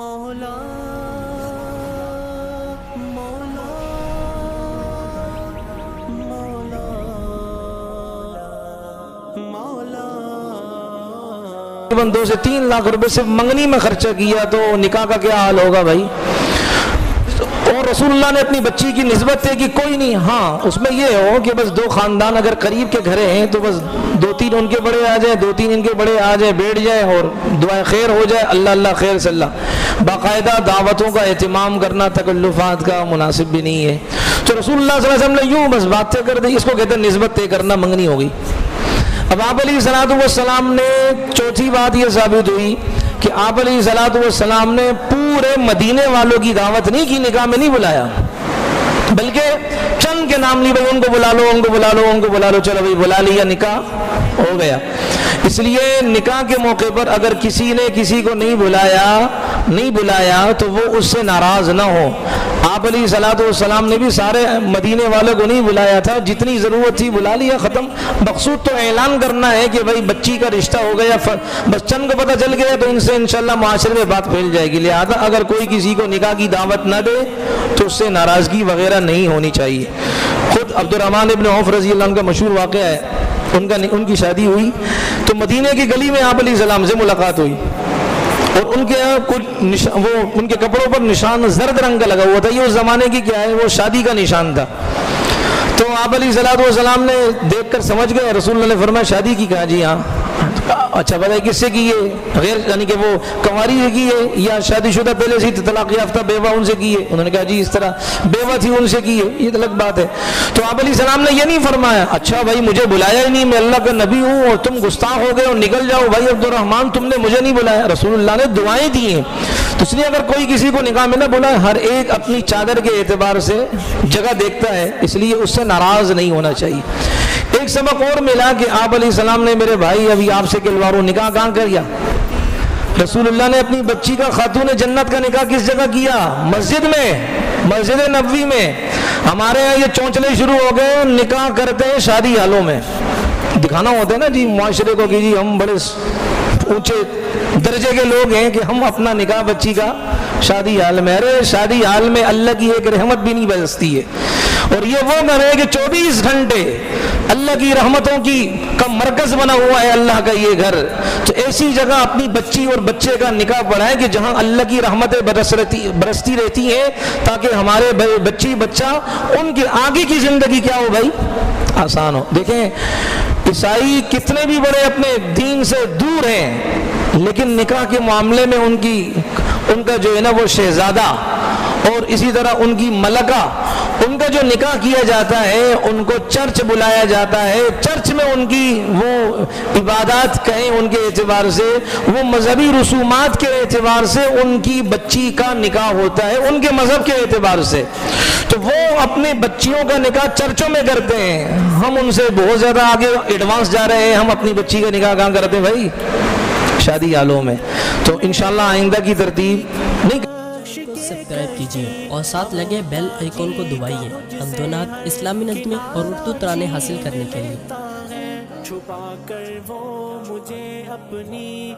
مولا مولا مولا مولا تقریباً 2 سے 3 لاکھ روپے صرف منگنی میں خرچہ کیا تو نکاح کا کیا حال ہوگا بھائی؟ اور رسول اللہ نے اپنی بچی کی نسبت ہے کہ کوئی نہیں، ہاں اس میں یہ ہو کہ بس 2 خاندان اگر قریب کے گھرے ہیں تو بس 2-3 ان کے بڑے آ جائیں، 2-3 ان کے بڑے آ جائیں، بیٹھ جائیں اور دعائیں خیر ہو جائے، اللہ اللہ خیر صلی اللہ۔ باقاعدہ دعوتوں کا اہتمام کرنا تکلفات کا مناسب بھی نہیں ہے۔ تو رسول اللہ صلی اللہ علیہ وسلم نے یوں بس باتیں کر دی، اس کو کہتے ہیں نسبت طے کرنا، منگنی ہوگی۔ اب آپ علیہ السلام نے چوتھی بات یہ ثابت ہوئی کہ آپ علیہ السلام نے پورے مدینے والوں کی دعوت نہیں کی، نکاح میں نہیں بلایا، بلکہ چند کے نام لی، بھائی ان کو بلا لو، ان کو بلا لو، ان کو بلا لو، چلو بھائی بلا لیا، نکاح ہو گیا۔ اس لیے نکاح کے موقع پر اگر کسی نے کسی کو نہیں بلایا تو وہ اس سے ناراض نہ ہو۔ آپ علیہ السلام نے بھی سارے مدینے والوں کو نہیں بلایا تھا، جتنی ضرورت تھی بلا لیا، ختم۔ مقصود تو اعلان کرنا ہے کہ بھائی بچی کا رشتہ ہو گیا، بس چند کو پتہ چل گیا تو ان سے انشاءاللہ معاشرے میں بات پھیل جائے گی۔ لہذا اگر کوئی کسی کو نکاح کی دعوت نہ دے تو اس سے ناراضگی وغیرہ نہیں ہونی چاہیے۔ خود عبد الرحمن ابن عوف رضی اللہ عنہ کا مشہور واقعہ ہے، ان کی شادی ہوئی تو مدینے کی گلی میں آپ علیہ السلام سے ملاقات ہوئی، اور ان کے کپڑوں پر نشان زرد رنگ کا لگا ہوا تھا۔ یہ اس زمانے کی کیا ہے، وہ شادی کا نشان تھا۔ تو آپ علیہ السلام نے دیکھ کر سمجھ گئے، رسول اللہ نے فرمایا شادی کی؟ کہا جی ہاں۔ اچھا بتائیے کس سے کی ہے؟ غیر یعنی کہ وہ کنواری سے کی ہے یا شادی شدہ پہلے سے طلاق یافتہ بیوہ ان سے کی ہے؟ انہوں نے کہا جی اس طرح بیوہ تھی ان سے کی ہے، یہ الگ بات ہے۔ تو آپ علیہ السلام نے یہ نہیں فرمایا اچھا بھائی مجھے بلایا ہی نہیں، میں اللہ کا نبی ہوں اور تم گستاخ ہو گئے اور نکل جاؤ، بھائی عبد الرحمن تم نے مجھے نہیں بلایا۔ رسول اللہ نے دعائیں دی ہیں۔ تو اس لیے اگر کوئی کسی کو نکاح میں نہ بلائے، ہر ایک اپنی چادر کے اعتبار سے جگہ دیکھتا ہے، اس لیے اس سے ناراض نہیں ہونا چاہیے۔ ایک سبق اور ملا کہ آپ علیہ السلام نے میرے بھائی ابھی آپ سے کلوارو نکاح کہاں کیا؟ رسول اللہ نے اپنی بچی کا خاتون جنت کا نکاح کس جگہ کیا؟ مسجد میں، مسجد نبوی میں۔ ہمارے یہاں یہ چونچلے شروع ہو گئے، نکاح کرتے ہیں شادی حالوں میں، دکھانا ہوتا ہے نا جی معاشرے کو کہ جی ہم بڑے اونچے درجے کے لوگ ہیں کہ ہم اپنا نکاح بچی کا شادی حال میں۔ ارے شادی حال میں اللہ کی ایک رحمت بھی نہیں برستی ہے، اور یہ وہ گھر ہے کہ 24 گھنٹے اللہ کی رحمتوں کا مرکز بنا ہوا ہے اللہ کا یہ گھر۔ تو ایسی جگہ اپنی بچی اور بچے کا نکاح پڑھائیں کہ جہاں اللہ کی رحمتیں برستی رہتی ہیں، تاکہ ہمارے بچی بچہ ان کے آگے کی زندگی کیا ہو بھائی، آسان ہو۔ دیکھیں عیسائی کتنے بھی بڑے اپنے دین سے دور ہیں، لیکن نکاح کے معاملے میں ان کا جو ہے نا وہ شہزادہ اور اسی طرح ان کی ملکہ، ان کا جو نکاح کیا جاتا ہے ان کو چرچ بلایا جاتا ہے، چرچ میں ان کی وہ عبادات کہیں ان کے اعتبار سے، وہ مذہبی رسومات کے اعتبار سے ان کی بچی کا نکاح ہوتا ہے، ان کے مذہب کے اعتبار سے۔ تو وہ اپنے بچیوں کا نکاح چرچوں میں کرتے ہیں، ہم ان سے بہت زیادہ آگے ایڈوانس جا رہے ہیں، ہم اپنی بچی کا نکاح کہاں کرتے ہیں بھائی؟ شادی حالوں میں۔ تو انشاءاللہ آئندہ کی ترتیب نہیں سبسکرائب کیجیے اور ساتھ لگے بیل آئیکن کو دبائیے ہم دونات اسلامی نظمیں اور اردو ترانے حاصل کرنے کے لیے۔ چھپا کر وہ مجھے اپنی